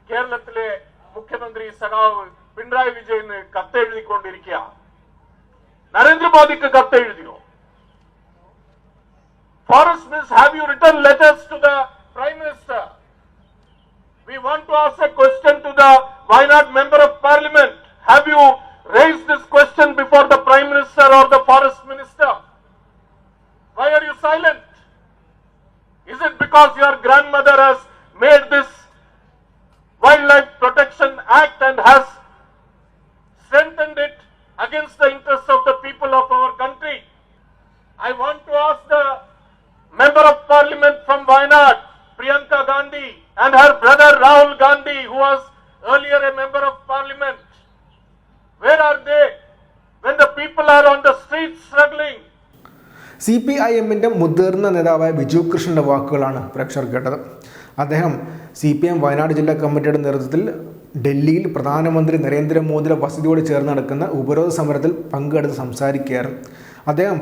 കേരളത്തിലെ മുഖ്യമന്ത്രി സഖാവ് പിണറായി വിജയന് കത്തെഴുതിക്കൊണ്ടിരിക്കുക. നരേന്ദ്രമോദിക്ക് കത്തെഴുതിയോ? Forest Minister, have you written letters to the Prime Minister? We want to ask a question to the Wayanad Member of Parliament. Have you raised this question before the Prime Minister or the Forest Minister? Why are you silent? Is it because your grandmother has made this Wildlife Protection Act and has strengthened it against the interests of the people of our country? I want to ask the Member of Parliament from Wayanad, Priyanka Gandhi, and her brother Rahul Gandhi, who was earlier a Member of Parliament. Where are they when the people are on the streets struggling? CPIM-ന്റെ മുതിർന്ന നേതാവായ ബിജു കൃഷ്ണന്റെ വാക്കുകളാണ് പ്രേക്ഷകർ കേട്ടത്. അദ്ദേഹം CPM Wayanad ജില്ലാ കമ്മിറ്റിയുടെ നേതൃത്വത്തിൽ ഡൽഹിയിൽ പ്രധാനമന്ത്രി നരേന്ദ്രമോദിയുടെ വസതിയോട് ചേർന്ന് നടക്കുന്ന ഉപരോധ സമരത്തിൽ പങ്കെടുത്ത് സംസാരിക്കുകയായിരുന്നു. അദ്ദേഹം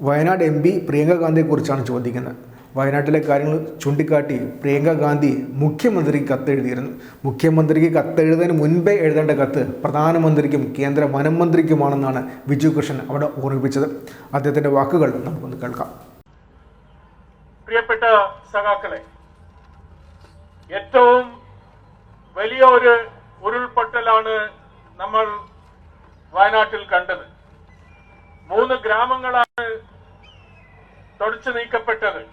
വയനാട് MP പ്രിയങ്ക ഗാന്ധിയെക്കുറിച്ചാണ് ചോദിക്കുന്നത്. വയനാട്ടിലെ കാര്യങ്ങൾ ചൂണ്ടിക്കാട്ടി പ്രിയങ്ക ഗാന്ധി മുഖ്യമന്ത്രിക്ക് കത്തെഴുതിയിരുന്നു. മുഖ്യമന്ത്രിക്ക് കത്തെഴുതുന്നതിന് മുൻപേ എഴുതേണ്ട കത്ത് പ്രധാനമന്ത്രിക്കും കേന്ദ്ര വനം മന്ത്രിക്കുമാണെന്നാണ് ബിജു കൃഷ്ണൻ അവിടെ ഓർമ്മിപ്പിച്ചത്. അദ്ദേഹത്തിൻ്റെ വാക്കുകൾ നമുക്കൊന്ന് കേൾക്കാം. പ്രിയപ്പെട്ട സഖാക്കളെ, ഏറ്റവും വലിയ ഒരു ഉരുൾപൊട്ടലാണ് നമ്മൾ വയനാട്ടിൽ കണ്ടത്. 3 ഗ്രാമങ്ങളാണ് തുടച്ചു നീക്കപ്പെട്ടത്.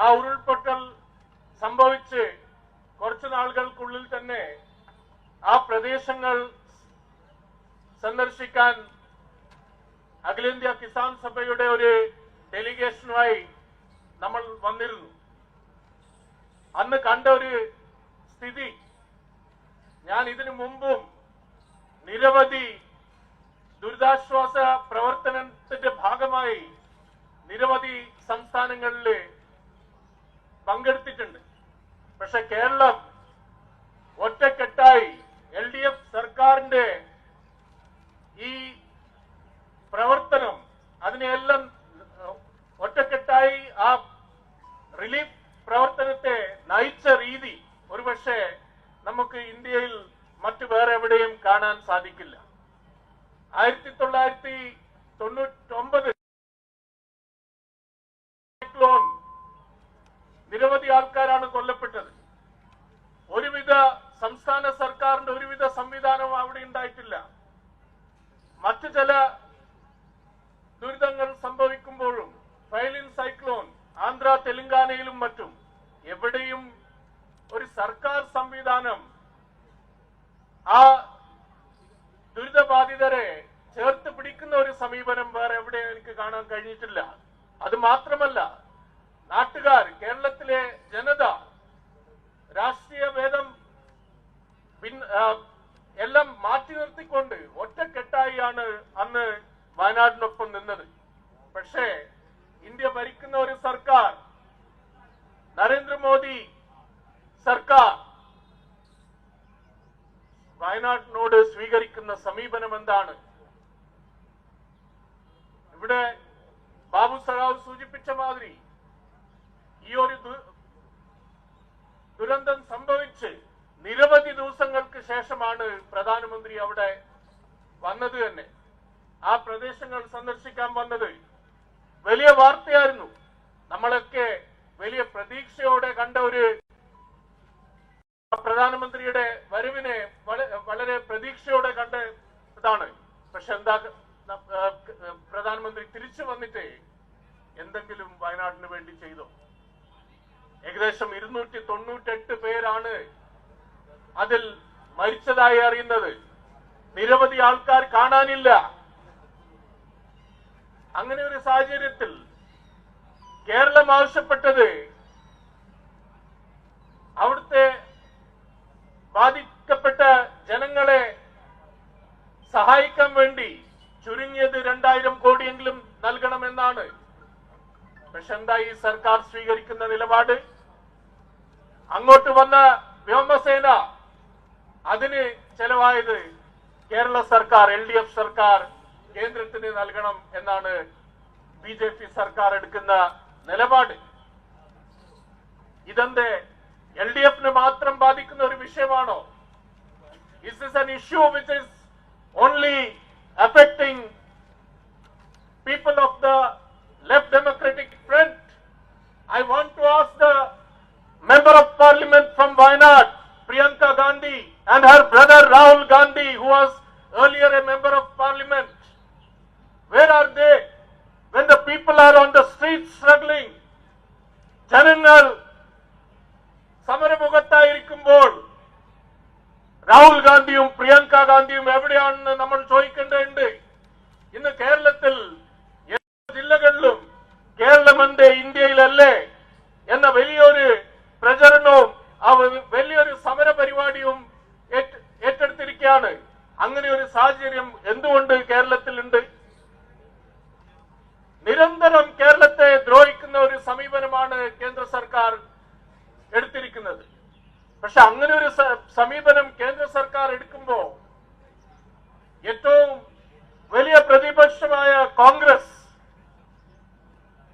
ആ ഉരുൾപൊട്ടൽ സംഭവിച്ച് കുറച്ചു നാളുകൾക്കുള്ളിൽ തന്നെ ആ പ്രദേശങ്ങൾ സന്ദർശിക്കാൻ അഖിലേന്ത്യാ കിസാൻ സഭയുടെ ഒരു ഡെലിഗേഷനുമായി നമ്മൾ വന്നിരുന്നു. അന്ന് കണ്ട ഒരു സ്ഥിതി, ഞാൻ ഇതിനു മുമ്പും നിരവധി ദുരിതാശ്വാസ പ്രവർത്തനത്തിന്റെ ഭാഗമായി നിരവധി സംസ്ഥാനങ്ങളിൽ പങ്കെടുത്തിട്ടുണ്ട്. പക്ഷെ കേരളം ഒറ്റക്കെട്ടായി LDF സർക്കാരിന്റെ ഈ പ്രവർത്തനം, അതിനെല്ലാം ഒറ്റക്കെട്ടായി ആ റിലീഫ് പ്രവർത്തനത്തെ നയിച്ച രീതി ഒരുപക്ഷെ നമുക്ക് ഇന്ത്യയിൽ മറ്റു വേറെ എവിടെയും കാണാൻ സാധിക്കില്ല. 1999 നിരവധി ആൾക്കാരാണ് കൊല്ലപ്പെട്ടത്. ഒരുവിധ സംസ്ഥാന സർക്കാരിന്റെ ഒരുവിധ സംവിധാനവും അവിടെ ഉണ്ടായിട്ടില്ല. മറ്റു ചില ദുരിതങ്ങൾ സംഭവിക്കുമ്പോഴും ഫൈലിൻ സൈക്ലോൺ ആന്ധ്ര തെലങ്കാനയിലും മറ്റും എവിടെയും ഒരു സർക്കാർ സംവിധാനം ആ ദുരിതബാധിതരെ ചേർത്ത് പിടിക്കുന്ന ഒരു സമീപനം വേറെ എവിടെ എനിക്ക് കാണാൻ കഴിഞ്ഞിട്ടില്ല. അത് മാത്രമല്ല, നാട്ടുകാർ, കേരളത്തിലെ ജനത രാഷ്ട്രീയ ഭേദം എല്ലാം മാറ്റി നിർത്തിക്കൊണ്ട് ഒറ്റക്കെട്ടായാണ് അന്ന് വയനാടിനൊപ്പം നിന്നത്. പക്ഷേ ഇന്ത്യ ഭരിക്കുന്ന ഒരു സർക്കാർ, നരേന്ദ്രമോദി സർക്കാർ, വയനാടിനോട് സ്വീകരിക്കുന്ന സമീപനം എന്താണ്? ഇവിടെ ബാബു സഖാവ് സൂചിപ്പിച്ച മാതിരി ഈ ഒരു ദുരന്തം സംഭവിച്ച് നിരവധി ദിവസങ്ങൾക്ക് ശേഷമാണ് പ്രധാനമന്ത്രി അവിടെ വന്നത് തന്നെ. ആ പ്രദേശങ്ങൾ സന്ദർശിക്കാൻ വന്നത് വലിയ വാർത്തയായിരുന്നു. നമ്മളൊക്കെ വലിയ പ്രതീക്ഷയോടെ കണ്ട ഒരു പ്രധാനമന്ത്രിയുടെ വരവിനെ വളരെ പ്രതീക്ഷയോടെ കണ്ടതാണ്. പക്ഷെ എന്താ, പ്രധാനമന്ത്രി തിരിച്ചു വന്നിട്ട് എന്തെങ്കിലും വയനാടിന് വേണ്ടി ചെയ്തോ? ഏകദേശം 298 പേരാണ് അതിൽ മരിച്ചതായി അറിയുന്നത്. നിരവധി ആൾക്കാർ കാണാനില്ല. അങ്ങനെ ഒരു സാഹചര്യത്തിൽ കേരളം ആവശ്യപ്പെട്ടത് അവിടുത്തെ ബാധിക്കപ്പെട്ട ജനങ്ങളെ സഹായിക്കാൻ വേണ്ടി ചുരുങ്ങിയത് 2000 കോടിയെങ്കിലും നൽകണമെന്നാണ്. പക്ഷെ എന്താ ഈ സർക്കാർ സ്വീകരിക്കുന്ന നിലപാട്? അങ്ങോട്ട് വന്ന വ്യോമസേന, അതിന് ചെലവായത് കേരള സർക്കാർ, LDF സർക്കാർ കേന്ദ്രത്തിന് നൽകണം എന്നാണ് BJP സർക്കാർ എടുക്കുന്ന നിലപാട്. ഇതെന്തേ LDF-നെ മാത്രം ബാധിക്കുന്ന ഒരു വിഷയമാണോ? Is this an issue which is only affecting people of the Left Democratic Front? I want to ask the Member of Parliament from Wayanad, Priyanka Gandhi, and her brother Rahul Gandhi, who was earlier a Member of Parliament. Where are they when the people are on the streets struggling? ജനങ്ങൾ സമരമുഖത്തായിരിക്കുമ്പോൾ രാഹുൽ ഗാന്ധിയും പ്രിയങ്ക ഗാന്ധിയും എവിടെയാണെന്ന് നമ്മൾ ചോദിക്കേണ്ടതുണ്ട്. ഇന്ന് കേരളത്തിൽ എല്ലാ ജില്ലകളിലും കേരളമെന്തേ ഇന്ത്യയിലല്ലേ എന്ന വലിയൊരു പ്രചരണവും വലിയൊരു സമര പരിപാടിയും ഏറ്റെടുത്തിരിക്കുകയാണ്. അങ്ങനെ ഒരു സാഹചര്യം എന്തുകൊണ്ട് കേരളത്തിലുണ്ട്? നിരന്തരം കേരളത്തെ ദ്രോഹിക്കുന്ന ഒരു സമീപനമാണ് കേന്ദ്ര സർക്കാർ എടുത്തിരിക്കുന്നത്. പക്ഷെ അങ്ങനെ ഒരു സമീപനം കേന്ദ്ര സർക്കാർ എടുക്കുമ്പോൾ ഏറ്റവും വലിയ പ്രതിപക്ഷമായ കോൺഗ്രസ്,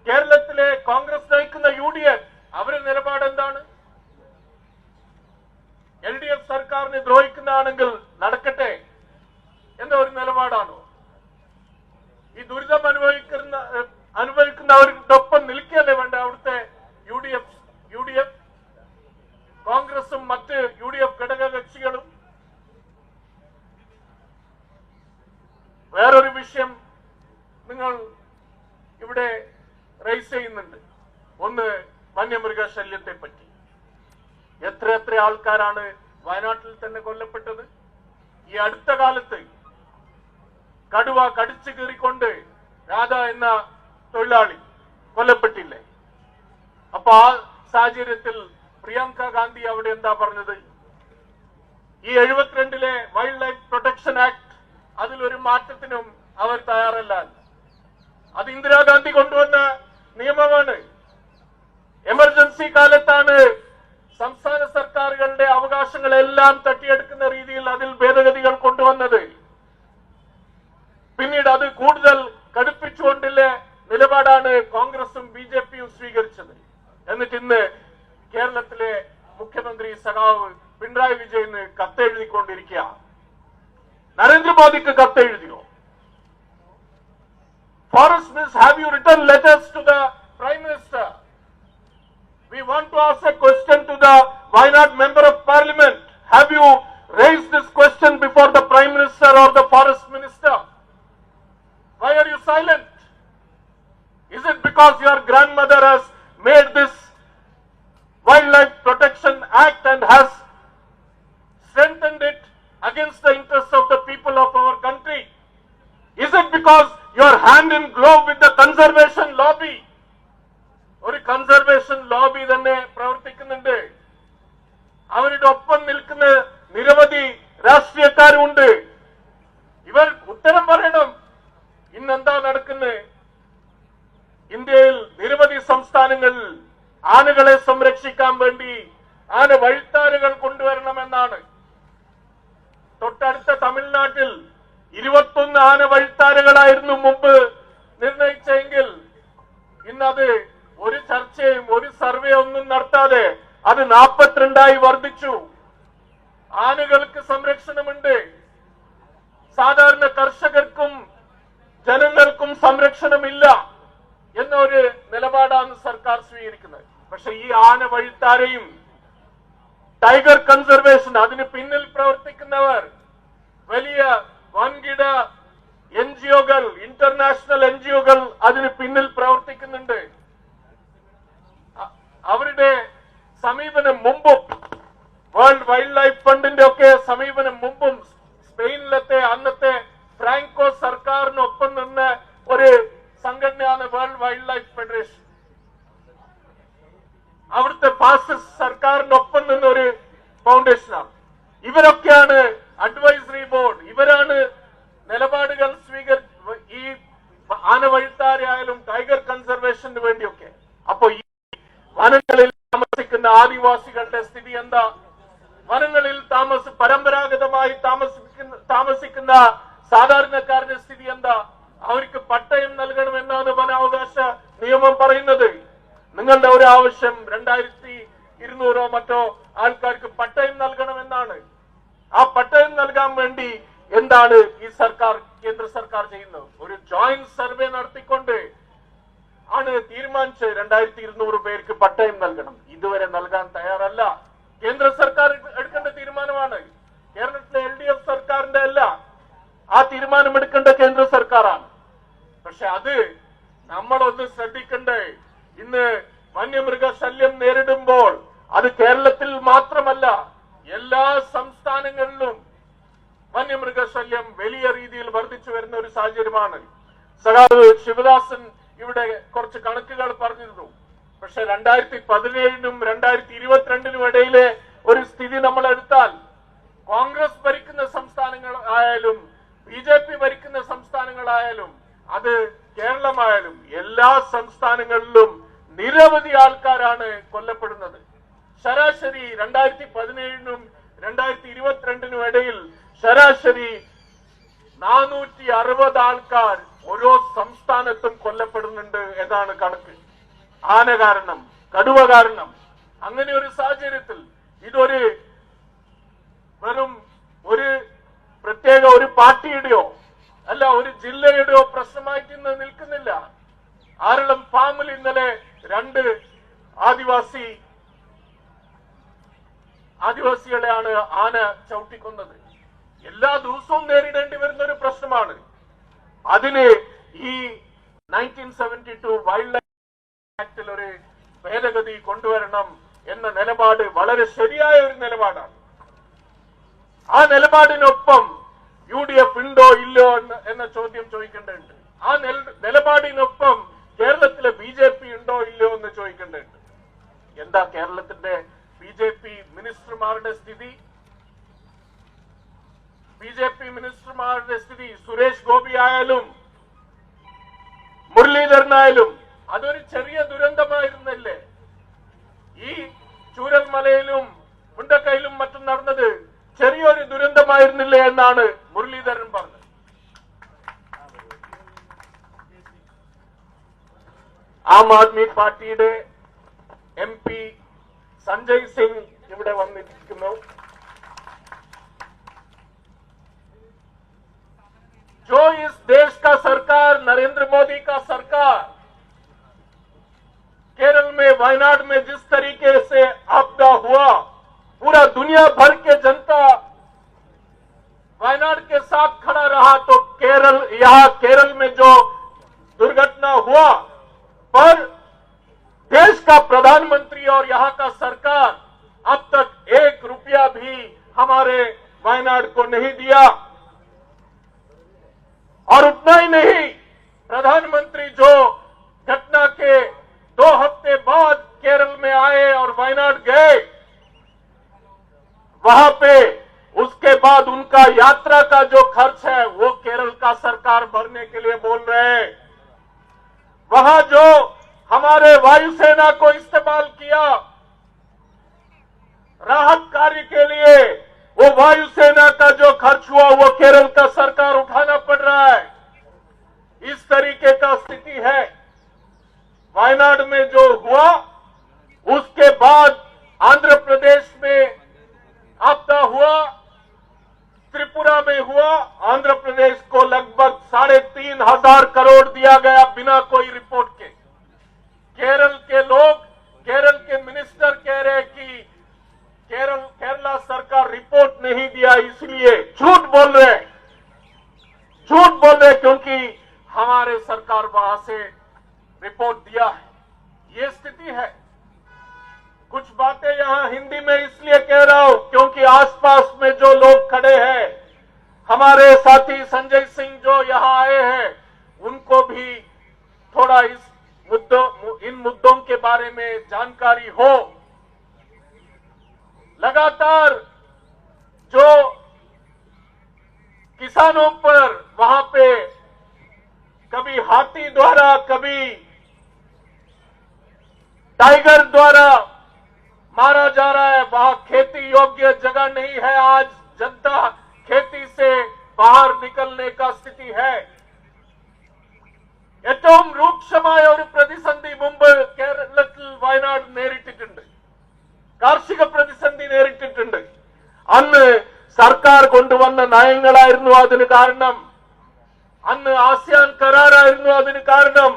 കേരളത്തിലെ കോൺഗ്രസ് നയിക്കുന്ന UDF, അവരുടെ നിലപാട് എന്താണ്? LDF സർക്കാരിനെ ദ്രോഹിക്കുന്നതാണെങ്കിൽ നടക്കട്ടെ എന്ന ഒരു നിലപാടാണോ? ഈ ദുരിതം അനുഭവിക്കുന്നവരോടൊപ്പം നിൽക്കുകയല്ലേ വേണ്ട അവിടുത്തെ UDF, കോൺഗ്രസും മറ്റ് UDF ഘടക കക്ഷികളും? വേറൊരു വിഷയം നിങ്ങൾ ഇവിടെ റൈസ് ചെയ്യുന്നുണ്ട്. ഒന്ന്, വന്യമൃഗശല്യത്തെ പറ്റി. എത്ര ആൾക്കാരാണ് വയനാട്ടിൽ തന്നെ കൊല്ലപ്പെട്ടത്? ഈ അടുത്ത കാലത്ത് കടുവ കടിച്ചു കീറിക്കൊണ്ട് രാധ എന്ന തൊഴിലാളി കൊല്ലപ്പെട്ടില്ലേ? അപ്പൊ ആ സാഹചര്യത്തിൽ പ്രിയങ്ക ഗാന്ധി അവിടെ എന്താ പറഞ്ഞത്? ഈ 72-ലെ വൈൽഡ് ലൈഫ് പ്രൊട്ടക്ഷൻ ആക്ട്, അതിലൊരു മാറ്റത്തിനും അവർ തയ്യാറല്ല. അത് ഇന്ദിരാഗാന്ധി കൊണ്ടുവന്ന നിയമമാണ്. എമർജൻസി കാലത്താണ് സംസ്ഥാന സർക്കാരുകളുടെ അവകാശങ്ങളെല്ലാം തട്ടിയെടുക്കുന്ന രീതിയിൽ അതിൽ ഭേദഗതികൾ കൊണ്ടുവന്നത്. പിന്നീട് അത് കൂടുതൽ കടുപ്പിച്ചുകൊണ്ടുള്ള നിലപാടാണ് കോൺഗ്രസും BJP-യും സ്വീകരിച്ചത്. എന്നിട്ട് ഇന്ന് കേരളത്തിലെ മുഖ്യമന്ത്രി സഖാവ് പിണറായി വിജയന് കത്തെഴുതിക്കൊണ്ടിരിക്കുക. നരേന്ദ്രമോദിക്ക് കത്തെഴുതിയോ? Forest Minister, have you written letters to the Prime Minister? We want to ask a question to the Wayanad Member of Parliament. Have you raised this question before the Prime Minister or the Forest Minister? Why are you silent? Is it because your grandmother has made this Wildlife Protection Act and has strengthened it against the interests of the people of our country? Is it because you are hand in glove with the conservation lobby? ഒരു conservation lobby തന്നെ പ്രവർത്തിക്കുന്നുണ്ട്. അവരുടെ ഒപ്പം നിൽക്കുന്ന നിരവധി രാഷ്ട്രീയക്കാരുമുണ്ട്. ഇവർ ഉത്തരം പറയണം. ഇന്നെന്താ നടക്കുന്നത്? ഇന്ത്യയിൽ നിരവധി സംസ്ഥാനങ്ങളിൽ ആനകളെ സംരക്ഷിക്കാൻ വേണ്ടി ആന വഴിത്താരകൾ കൊണ്ടുവരണമെന്നാണ്. തൊട്ടടുത്ത തമിഴ്നാട്ടിൽ 21 ആന വഴിത്താരകളായിരുന്നു മുമ്പ് നിർണയിച്ചെങ്കിൽ ഇന്നത് ഒരു ചർച്ചയും ഒരു സർവേ ഒന്നും നടത്താതെ അത് 42ആയി വർദ്ധിച്ചു. ആനകൾക്ക് സംരക്ഷണമുണ്ട്. സാധാരണ കർഷകർക്കും ജനങ്ങൾക്കും സംരക്ഷണമില്ല എന്നൊരു നിലപാടാണ് സർക്കാർ സ്വീകരിക്കുന്നത്. പക്ഷെ ഈ ആന വഴിത്താരയും ടൈഗർ കൺസർവേഷൻ അതിന് പിന്നിൽ പ്രവർത്തിക്കുന്നവർ വലിയ വൻകിട NGO-കൾ, ഇന്റർനാഷണൽ NGO-കൾ അതിന് പിന്നിൽ പ്രവർത്തിക്കുന്നുണ്ട്. അവരുടെ സമീപനം മുമ്പും വേൾഡ് വൈൽഡ് ലൈഫ് ഫണ്ടിന്റെ ഒക്കെ സമീപനം മുമ്പും സ്പെയിനിലത്തെ അന്നത്തെ ഫ്രാങ്കോ സർക്കാരിനൊപ്പം നിന്ന ഒരു സംഘടനയാണ് വേൾഡ് വൈൽഡ് ലൈഫ് ഫെഡറേഷൻ. അവിടുത്തെ ഫാസിസ്റ്റ് സർക്കാരിനൊപ്പം നിന്ന ഒരു ഫൗണ്ടേഷനാണ്. ഇവരൊക്കെയാണ് അഡ്വൈസറി ബോർഡ്. ഇവരാണ് നിലപാടുകൾ ഈ ആന വഴിത്താരയായാലും ടൈഗർ കൺസർവേഷന് വേണ്ടിയൊക്കെ. അപ്പൊ ഈ വനങ്ങളിൽ താമസിക്കുന്ന ആദിവാസികളുടെ സ്ഥിതി എന്താ? വനങ്ങളിൽ പരമ്പരാഗതമായി താമസിക്കുന്ന സാധാരണക്കാരുടെ സ്ഥിതി എന്താ? അവർക്ക് പട്ടയം നൽകണമെന്നാണ് വനാവകാശ നിയമം പറയുന്നത്. നിങ്ങളുടെ ഒരു ആവശ്യം 200 മറ്റോ ആൾക്കാർക്ക് പട്ടയം നൽകണമെന്നാണ്. ആ പട്ടയം നൽകാൻ വേണ്ടി എന്താണ് ഈ സർക്കാർ, കേന്ദ്ര സർക്കാർ ചെയ്യുന്നത്? ഒരു ജോയിന്റ് സർവേ നടത്തിക്കൊണ്ട് ആണ് തീരുമാനിച്ച് 2200 പേർക്ക് പട്ടയം നൽകണം. ഇതുവരെ നൽകാൻ തയ്യാറല്ല. കേന്ദ്ര സർക്കാർ എടുക്കേണ്ട തീരുമാനമാണ്. കേരളത്തിലെ LDF സർക്കാരിന്റെ അല്ല. ആ തീരുമാനമെടുക്കേണ്ട കേന്ദ്ര സർക്കാരാണ്. പക്ഷെ അത് നമ്മളൊന്ന് ശ്രദ്ധിക്കണ്ടേ. ഇന്ന് വന്യമൃഗ ശല്യം നേരിടുമ്പോൾ അത് കേരളത്തിൽ മാത്രമല്ല, എല്ലാ സംസ്ഥാനങ്ങളിലും വന്യമൃഗ ശല്യം വലിയ രീതിയിൽ വർദ്ധിച്ചു വരുന്ന ഒരു സാഹചര്യമാണ്. സഖാവ് ശിവദാസൻ ഇവിടെ കുറച്ച് കണക്കുകൾ പറഞ്ഞിരുന്നു. പക്ഷെ 2017നും 2022നും ഇടയിലെ ഒരു സ്ഥിതി നമ്മൾ എടുത്താൽ, കോൺഗ്രസ് ഭരിക്കുന്ന സംസ്ഥാനങ്ങൾ ആയാലും BJP ഭരിക്കുന്ന സംസ്ഥാനങ്ങളായാലും അത് കേരളമായാലും എല്ലാ സംസ്ഥാനങ്ങളിലും നിരവധി ആൾക്കാരാണ് കൊല്ലപ്പെടുന്നത്. ശരാശരി 2017നും 2022നും ഇടയിൽ ശരാശരി 460 ആൾക്കാർ ഓരോ സംസ്ഥാനത്തും കൊല്ലപ്പെടുന്നുണ്ട് എന്നാണ് കണക്ക്. ആന കാരണം, കടുവ കാരണം. അങ്ങനെ ഒരു സാഹചര്യത്തിൽ ഇതൊരു വെറും ഒരു പ്രത്യേക ഒരു പാർട്ടിയുടെയോ അല്ല ഒരു ജില്ലയുടെയോ പ്രശ്നമായിട്ട് ഇന്ന് നിൽക്കുന്നില്ല. ആരളം ഫാമിൽ ഇന്നലെ 2 ആദിവാസികളെയാണ് ആന ചവിട്ടിക്കൊന്നത്. എല്ലാ ദിവസവും നേരിടേണ്ടി വരുന്ന ഒരു പ്രശ്നമാണ്. അതിന് ഈ 1972 വൈൽഡ് ലൈഫ് ആക്ടിൽ ഒരു ഭേദഗതി കൊണ്ടുവരണം എന്ന നിലപാട് വളരെ ശരിയായ ഒരു നിലപാടാണ്. ആ നിലപാടിനൊപ്പം UDF ഉണ്ടോ ഇല്ലോ എന്ന ചോദ്യം ചോദിക്കേണ്ടതുണ്ട്. ആ നിലപാടിനൊപ്പം കേരളത്തിലെ BJP ഉണ്ടോ ഇല്ലോ എന്ന് ചോദിക്കേണ്ടതുണ്ട്. എന്താ കേരളത്തിന്റെ BJP മിനിസ്റ്റർമാരുടെ സ്ഥിതി? BJP മിനിസ്റ്റർമാരുടെ സ്ഥിതി സുരേഷ് ഗോപി ആയാലും മുരളീധരനായാലും അതൊരു ചെറിയ ദുരന്തമായിരുന്നല്ലേ? ഈ ചൂരൽമലയിലും മുണ്ടക്കയിലും മറ്റും നടന്നത് ചെറിയൊരു ദുരന്തമായിരുന്നില്ലേ എന്നാണ് മുരളീധരൻ പറഞ്ഞത്. ആം ആദ്മി പാർട്ടിയുടെ MP സഞ്ജയ് സിംഗ് ഇവിടെ വന്നിരിക്കുന്നു. जो इस देश का सरकार, नरेंद्र मोदी का सरकार, केरल में वायनाड में जिस तरीके से आपदा हुआ, पूरा दुनिया भर के जनता वायनाड के साथ खड़ा रहा, तो यहाँ केरल में जो दुर्घटना हुआ पर देश का प्रधानमंत्री और यहाँ का सरकार अब तक 1 रुपया भी हमारे वायनाड को नहीं दिया। और उतना ही नहीं, प्रधानमंत्री जो घटना के 2 हफ्ते बाद केरल में आए और वायनाड गए, वहां पे उसके बाद उनका यात्रा का जो खर्च है वो केरल का सरकार भरने के लिए बोल रहे हैं। वहां जो हमारे वायुसेना को इस्तेमाल किया राहत कार्य के लिए, वो वायुसेना का जो खर्च हुआ वो केरल का सरकार उठाना पड़ रहा है। इस तरीके का स्थिति है। वायनाड में जो हुआ उसके बाद आंध्र प्रदेश में आपदा हुआ, त्रिपुरा में हुआ। आंध्र प्रदेश को लगभग 3,500 करोड़ दिया गया बिना कोई रिपोर्ट के। केरल के लोग, केरल के मिनिस्टर कह रहे हैं कि केरला सरकार रिपोर्ट नहीं दिया, इसलिए झूठ बोल रहे क्योंकि हमारे सरकार वहां से रिपोर्ट दिया है। ये स्थिति है। कुछ बातें यहां हिंदी में इसलिए कह रहा हूं क्योंकि आसपास में जो लोग खड़े हैं, हमारे साथी संजय सिंह जो यहां आए हैं, उनको भी थोड़ा इन मुद्दों के बारे में जानकारी हो। लगातार जो किसानों पर वहां पे कभी हाथी द्वारा, कभी टाइगर द्वारा मारा जा रहा है, वहां खेती योग्य जगह नहीं है। आज जनता खेती से बाहर निकलने का स्थिति है। ഏറ്റവും രൂക്ഷമായ ഒരു പ്രതിസന്ധി മുമ്പ് കേരളത്തിൽ വയനാട് നേരിട്ടിട്ടുണ്ട്. കാർഷിക പ്രതിസന്ധി നേരിട്ടിട്ടുണ്ട്. അന്ന് സർക്കാർ കൊണ്ടുവന്ന നയങ്ങളായിരുന്നു അതിന് കാരണം. അന്ന് ആസിയാൻ കരാറായിരുന്നു അതിന് കാരണം.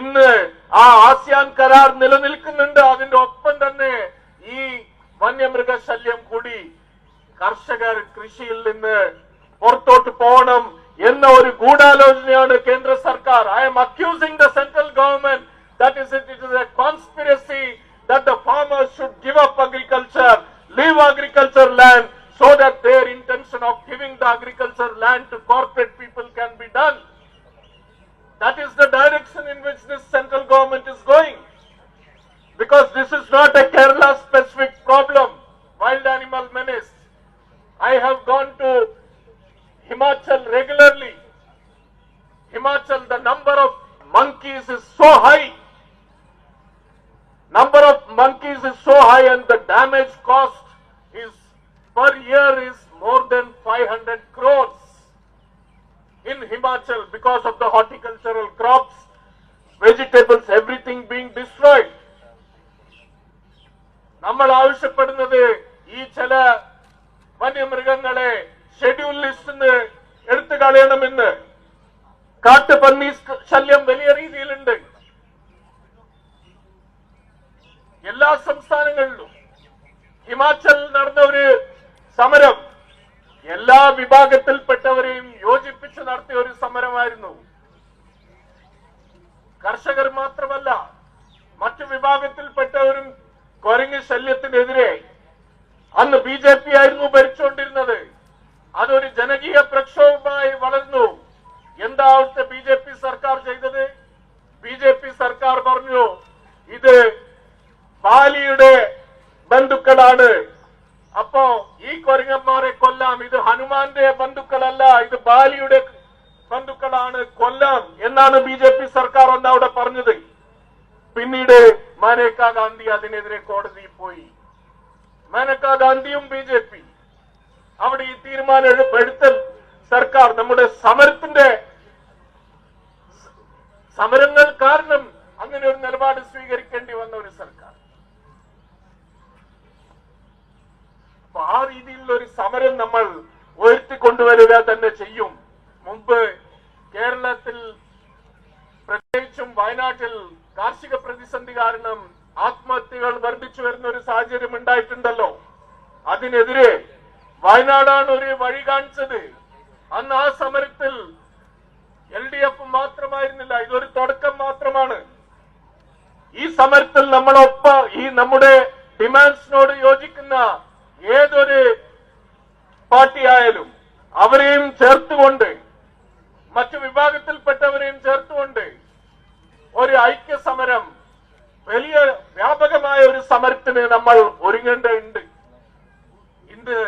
ഇന്ന് ആ ആസിയാൻ കരാർ നിലനിൽക്കുന്നുണ്ട്. അതിന്റെ ഒപ്പം തന്നെ ഈ വന്യമൃഗശല്യം കൂടി കർഷകർ കൃഷിയിൽ നിന്ന് പുറത്തോട്ട് പോകണം എന്ന ഒരു ഗൂഢാലോചനയാണ് കേന്ദ്ര സർക്കാർ. I M accusing the central government that it is A conspiracy that the farmers should give up agriculture, leave agriculture land, so that their intention of giving the agriculture land to corporate people can be done. That is the direction in which this central government is going. Because this is not a Kerala specific problem, wild animal menace. I have gone to Himachal regularly. Himachal, the number of monkeys is so high. Number of monkeys is so high and the damage cost is per year is more than 500 crores in Himachal because of the horticultural crops, vegetables, everything being destroyed. നമ്മൾ ആവശ്യപ്പെടുന്നത് ഈ ചില വന്യമൃഗങ്ങളെ schedule ലിസ്റ്റിൽ നിന്ന് എടുത്തു കളയണമെന്ന്. കാട്ടുപന്നി ശല്യം വലിയ രീതിയിലുണ്ട് എല്ലാ സംസ്ഥാനങ്ങളിലും. ഹിമാചൽ നടന്ന ഒരു സമരം എല്ലാ വിഭാഗത്തിൽപ്പെട്ടവരെയും യോജിപ്പിച്ച് നടത്തിയ ഒരു സമരമായിരുന്നു. കർഷകർ മാത്രമല്ല, മറ്റു വിഭാഗത്തിൽപ്പെട്ടവരും കുരങ്ങ് ശല്യത്തിനെതിരെ. അന്ന് BJP ആയിരുന്നു ഭരിച്ചുകൊണ്ടിരുന്നത്. അതൊരു ജനകീയ പ്രക്ഷോഭമായി വളർന്നു. എന്താ അവിടുത്തെ BJP സർക്കാർ ചെയ്തത്? BJP സർക്കാർ പറഞ്ഞു, ഇത് ബാലിയുടെ ബന്ധുക്കളാണ്, അപ്പോ ഈ കൊരങ്ങന്മാരെ കൊല്ലാം. ഇത് ഹനുമാന്റെ ബന്ധുക്കളല്ല, ഇത് ബാലിയുടെ ബന്ധുക്കളാണ്, കൊല്ലാം എന്നാണ് BJP സർക്കാർ അന്ന് അവിടെ പറഞ്ഞത്. പിന്നീട് മനേക ഗാന്ധി അതിനെതിരെ കോടതിയിൽ പോയി. മനേക ഗാന്ധിയും BJP അവിടെ ഈ തീരുമാനം എടുത്ത സർക്കാർ. നമ്മുടെ സമരങ്ങൾ കാരണം അങ്ങനെ ഒരു നിലപാട് സ്വീകരിക്കേണ്ടി വന്ന ഒരു സർക്കാർ. അപ്പൊ ആ രീതിയിലുള്ള ഒരു സമരം നമ്മൾ ഉയർത്തിക്കൊണ്ടുവരിക തന്നെ ചെയ്യും. മുമ്പ് കേരളത്തിൽ പ്രത്യേകിച്ചും വയനാട്ടിൽ കാർഷിക പ്രതിസന്ധി കാരണം ആത്മഹത്യകൾ വർദ്ധിച്ചു വരുന്ന ഒരു സാഹചര്യം ഉണ്ടായിട്ടുണ്ടല്ലോ. അതിനെതിരെ വയനാടാണ് ഒരു വഴി കാണിച്ചത്. അന്ന് ആ സമരത്തിൽ LDF മാത്രമായിരുന്നില്ല, ഇതൊരു തുടക്കം മാത്രമാണ്. ഈ സമരത്തിൽ നമ്മളൊപ്പം ഈ നമ്മുടെ ഡിമാൻഡ്സിനോട് യോജിക്കുന്ന ഏതൊരു പാർട്ടി ആയാലും അവരെയും ചേർത്തുകൊണ്ട്, മറ്റു വിഭാഗത്തിൽപ്പെട്ടവരെയും ചേർത്തുകൊണ്ട് ഒരു ഐക്യ സമരം, വലിയ വ്യാപകമായ ഒരു സമരത്തിന് നമ്മൾ ഒരുങ്ങേണ്ടതുണ്ട്. ഇന്ന്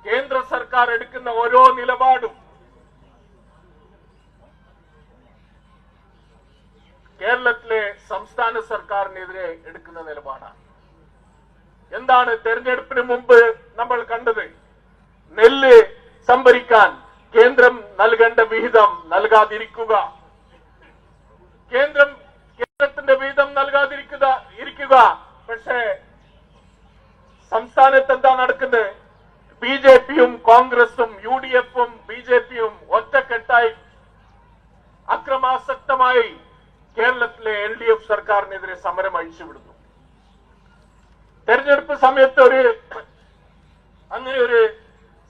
കേന്ദ്ര സർക്കാർ എടുക്കുന്ന ഓരോ നിലപാടും കേരളത്തിലെ സംസ്ഥാന സർക്കാരിനെതിരെ എടുക്കുന്ന നിലപാടാണ്. എന്താണ് തെരഞ്ഞെടുപ്പിന് മുമ്പ് നമ്മൾ കണ്ടത്? നെല്ല് സംഭരിക്കാൻ കേന്ദ്രം നൽകേണ്ട വിഹിതം നൽകാതിരിക്കുക, കേന്ദ്രത്തിന്റെ വിഹിതം നൽകാതിരിക്കുക. പക്ഷേ സംസ്ഥാനത്ത് എന്താ നടക്കുന്നത്? BJPയും കോൺഗ്രസും UDFും BJPയും ഒറ്റക്കെട്ടായി അക്രമാസക്തമായി കേരളത്തിലെ LDF സർക്കാരിനെതിരെ സമരം അഴിച്ചുവിടുന്നു. തെരഞ്ഞെടുപ്പ് സമയത്ത് അങ്ങനെ ഒരു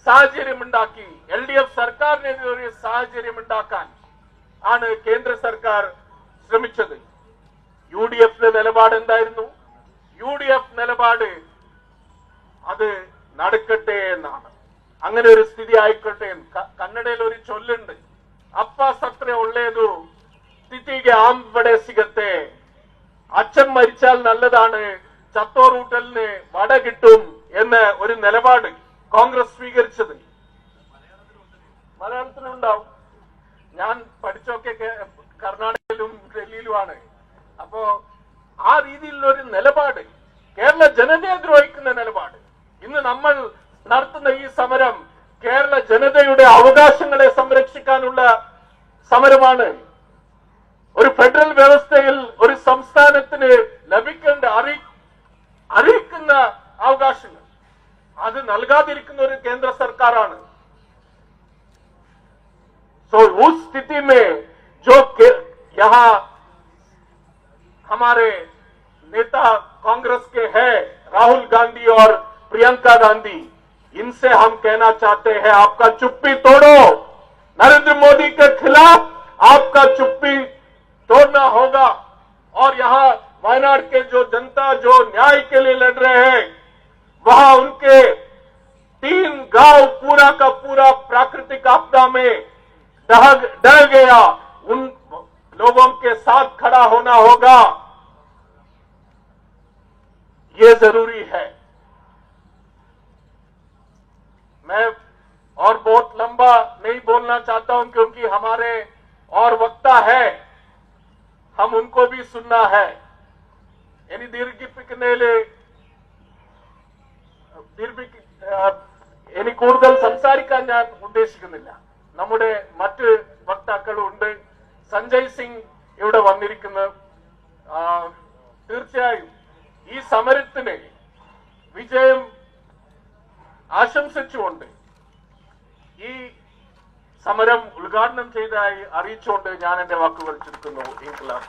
സാഹചര്യം ഉണ്ടാക്കി, LDF സർക്കാരിനെതിരെ ഒരു സാഹചര്യം ഉണ്ടാക്കാൻ ആണ് കേന്ദ്ര സർക്കാർ ശ്രമിച്ചത്. UDFന്റെ നിലപാട് എന്തായിരുന്നു? UDF നിലപാട് അത് നടക്കട്ടെ എന്നാണ്. അങ്ങനെ ഒരു സ്ഥിതി ആയിക്കോട്ടെ. കന്നഡയിൽ ഒരു ചൊല്ലുണ്ട്, അപ്പ സത്ര ഉള്ളേതു സ്ഥിതിക്ക് ആമ്പടെ സിഗത്തെ. അച്ഛൻ മരിച്ചാൽ നല്ലതാണ്, ചത്തോറൂട്ടലിന് വട കിട്ടും എന്ന ഒരു നിലപാട് കോൺഗ്രസ് സ്വീകരിച്ചത്. മലയാളത്തിലുണ്ടാവും. ഞാൻ പഠിച്ചൊക്കെ കർണാടകയിലും ഡൽഹിയിലുമാണ്. അപ്പോ ആ രീതിയിലുള്ള ഒരു നിലപാട്, കേരള ജനതയെ ദ്രോഹിക്കുന്ന നിലപാട്. ഇന്ന് നമ്മൾ നടത്തുന്ന ഈ സമരം കേരള ജനതയുടെ അവകാശങ്ങളെ സംരക്ഷിക്കാനുള്ള സമരമാണ്. ഒരു ഫെഡറൽ വ്യവസ്ഥയിൽ ഒരു സംസ്ഥാനത്തിന് ലഭിക്കേണ്ട അറിയിക്കുന്ന അവകാശങ്ങൾ അത് നൽകാതിരിക്കുന്ന ഒരു കേന്ദ്ര സർക്കാരാണ്. तो उस स्थिति में जो यहाँ हमारे नेता कांग्रेस के हैं राहुल गांधी और प्रियंका गांधी, इनसे हम कहना चाहते हैं आपका चुप्पी तोड़ो. नरेंद्र मोदी के खिलाफ आपका चुप्पी तोड़ना होगा. और यहाँ वायनाड के जो जनता जो न्याय के लिए लड़ रहे हैं, वहां उनके 3 गांव पूरा का पूरा प्राकृतिक आपदा में ढह गया. उन लोगों के साथ खड़ा होना होगा, ये जरूरी है. मैं और बहुत लंबा नहीं बोलना चाहता हूं क्योंकि हमारे और वक्ता है, हम उनको भी सुनना है. ഇനി കൂടുതൽ സംസാരിക്കാൻ ഞാൻ ഉദ്ദേശിക്കുന്നില്ല. നമ്മുടെ മറ്റ് വക്താക്കളുണ്ട്. സഞ്ജയ് സിംഗ് ഇവിടെ വന്നിരിക്കുന്നത്. തീർച്ചയായും ഈ സമരത്തിന് വിജയം ആശംസിച്ചുകൊണ്ട് ഈ സമരം ഉദ്ഘാടനം ചെയ്തതായി അറിയിച്ചുകൊണ്ട് ഞാൻ എന്റെ വാക്കുകൾ ചുരുക്കുന്നു. ഇൻക്ലാബ്.